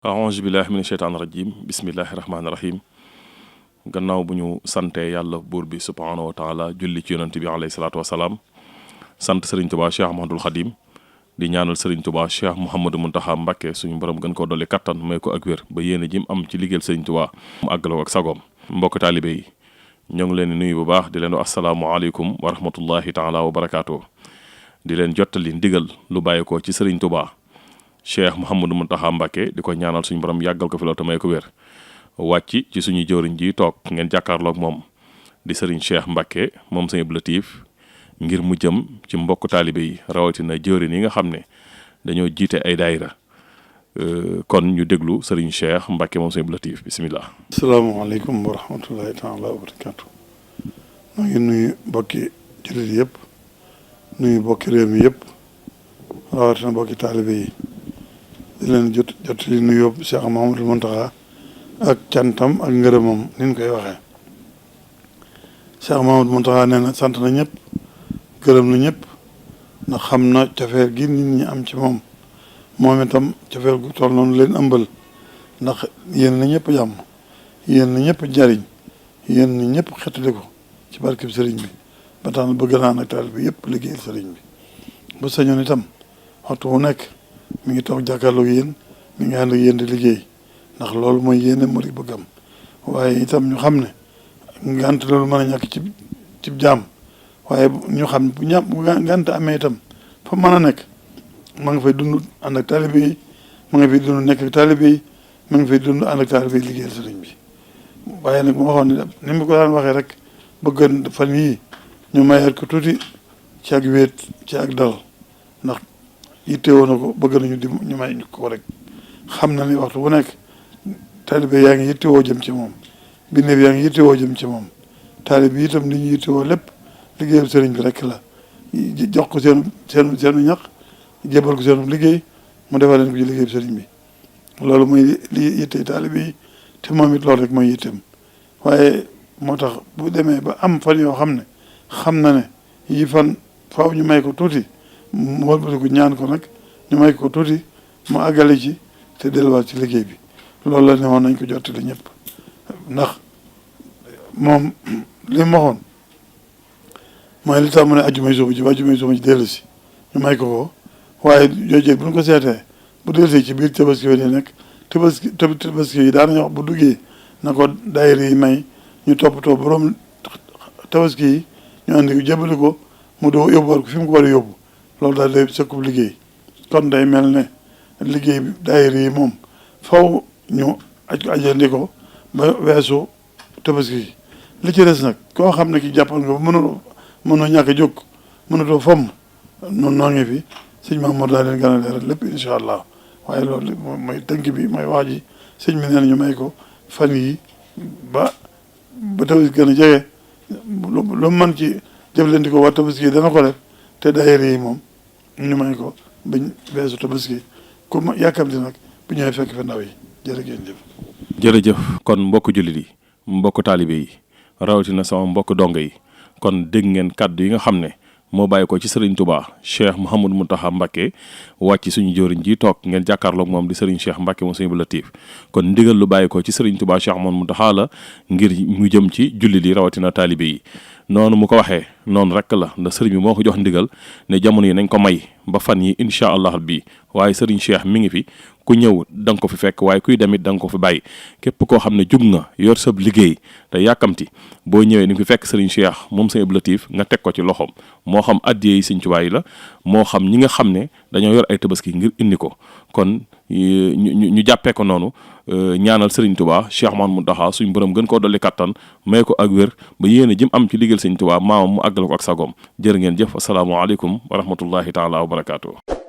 aouzu billahi mina sheytaani rajim bismillahi rahmaani rahim gannaaw bu ñu santee yàlla buur bi subhaanahu wa taala julli ci yonent bi alayhi salaatu wasalaam sant Serigne Touba Cheikh Ahmadul Khadim di ñaanal Serigne Touba Cheikh Mouhamadou Mountakha Mbacké suñu borom gën koo dolli kattan may ko ak wér ba yéene jim am ci liggéeyal Serigne Touba mu àggaloo ak sagoom mbokk taalibe yi ñoo ngi leen di nuyu bu baax di leen wax asalaamualeykum wa rahmatullahi taala wa barakaatu di leen jottali ndigal lu bàyyeekoo ci Serigne Touba Cheikh Mouhamadou Mountakha Mbacké di ko ñaanal suñu borom yàggal ko fi loolu te may ko wér wàcc ci suñu jëwriñ ji toog ngeen jàkkaarloog moom di Serigne Cheikh Mbacké moom Sëñ Abdou Latif ngir mu jëm ci mbokk taalibe yi rawatina jëwriñ yi nga xam ne dañoo jiite ay daayira kon ñu déglu Serigne Cheikh Mbacké moom Sëñ Abdou Latif bisimilah. asalaamaaleykum wa rahmatullahi taala wa barakaatu. maa ngi nuyu mbokki jullit yëpp nuyu mbokki réew mi yëpp rawatina mbokki taalibe yi. di leen jot li nuyoo Cheikh Mouhamadou Mountakha ak cantam ak ngërëmam ni ñu koy waxee Cheikh Mouhamadou Mountakha nee na sant na ñëpp gërëm na ñëpp ndax xam na cofeel gi nit ñi am ci moom moom itam cofeel gu toll noonu leen ëmbal ndax yéen na ñëpp jàmm yéen na ñëpp jariñ yéen na ñëpp xettali ko ci barkeb sëriñ bi ba tax na bëgg naa nag taal bi yëpp liggéeyal sëriñ bi bu sañoon itam waxtu wu nekk mi ngi toog jàkkaarloog yéen mi ngi ànd ak yéen di liggéey ndax loolu mooy yéene murid bëggam waaye itam ñu xam ne ngant loolu mën a ñàkk ci jaam waaye ñu xam ne bu ngant amee itam fa mën a nekk ma nga fay dund ànd ak taalibe yi ma nga fay dund nekk ak taalibe yi ma nga fay dund ànd ak taalibe yi liggéeyal sëriñ bi waaye nag mu waxoon ne ni mu ko daan waxee rek bëgg fan yii ñu mayaat ko tuuti ci ak wéet ci ak dal ndax yittewoo na ko bëgg nañu di ñu may ñu ko rek xam na ni waxtu bu nekk taalibe yaa ngi yittewoo jëm ci moom bindeef yaa ngi yittewoo jëm ci moom taalibe yi itam li ñu yittewoo lépp liggéeyal sëriñ bi rek la jox ko seenu ñax jébal ko seenu liggéey mu defal leen ko ci liggéeyal sëriñ bi loolu mooy li yittee taalibe yi te moom it loolu rek mooy yitteem waaye moo tax bu demee ba am fan yoo xam ne xam na ne yi fan faaw ñu may ko tuuti mu wëlbatiku ñaan ko nag ñu may ko tuuti mu àggale ci te delluwaat ci liggéey bi loolu la ne woon nañ ko jottali ñëpp ndax moom li mu waxoon mooy li tax mu ne ajjumay suba ci dellu si ñu may ko waaye joojee bu ñu ko seetee bu dellu si ci biir tabaski yi nekk tabaski yi daanañu wax bu duggee na ko daayira yi may ñu toppatoo borom tabaski yi ñu andi ko jébali ko mu doo yóbbuwaat ko fi mu ko war a yóbbu loolu daal day sëkkub liggéey kon day mel ne liggéey bi daayira yi moom faw ñu ajandi ko ba weesu tabaski yi li ci des nag koo xam ne ki jàppal nga ba mënoo ñàkk a jóg mënatoo fomm noonu noo ngi fi sëñ Mamour daa leen gën a leeral lépp incha allah waaye loolu mooy tënk bi mooy wax ji sëñ bi nee na ñu may ko fan yi ba tabaski gën a jege lu mën ci jëflandi ko waa tabaski yi dana ko def te daayira yi moom ñu may ko bañ weesu tabaski ku ma yàkkamti nag bu ñëwee fekk fa ndaw yi jërëjëf kon mbokk jullit yi mbokk taalibe yi rawatina sama mbokk dongo yi kon dégg ngeen kàddu yi nga xam ne moo bàyyi ko ci Serigne Touba Cheikh Mouhamadou Mountakha Mbacké wàcc suñu jëwriñ ji toog ngeen jàkkaarloog moom di Serigne Cheikh Mbacké moom Sëñ Abdou Latif kon ndigal lu bàyyi ko ci Serigne Touba Cheikh Mouhamadou Mountakha la ngir mu jëm ci jullit yi rawatina taalibe yi noonu mu ko waxee noonu rek la ndax sëriñ bi moo ko jox ndigal ne jamono yi nañ ko may ba fan yi incha allah bi waaye sëriñ Cheikh mi ngi fi ku ñëw da nga ko fi fekk waaye kuy demit da nga ko fi bàyyi képp koo xam ne jug nga yor sab liggéey te yàkkamti boo ñëwee ni nga fi fekk sëriñ Cheikh moom Sëñ Abdou Latif nga teg ko ci loxoom moo xam addiyee yi Sëñ Tuubaa yi la moo xam ñi nga xam ne dañoo yor ay tabaski ngir indi ko kon ñu jàppee ko noonu ñaanal Serigne Touba Cheikh Mouhamadou Mountakha suñ borom gën koo dolli kattan may ko ak wér ba yéene jëm am ci liggéeyal Serigne Touba maamam mu àggal ko ak sagoom jërë ngeen jëf asalaamaaleykum wa rahmatullahi taala wa barakaatu.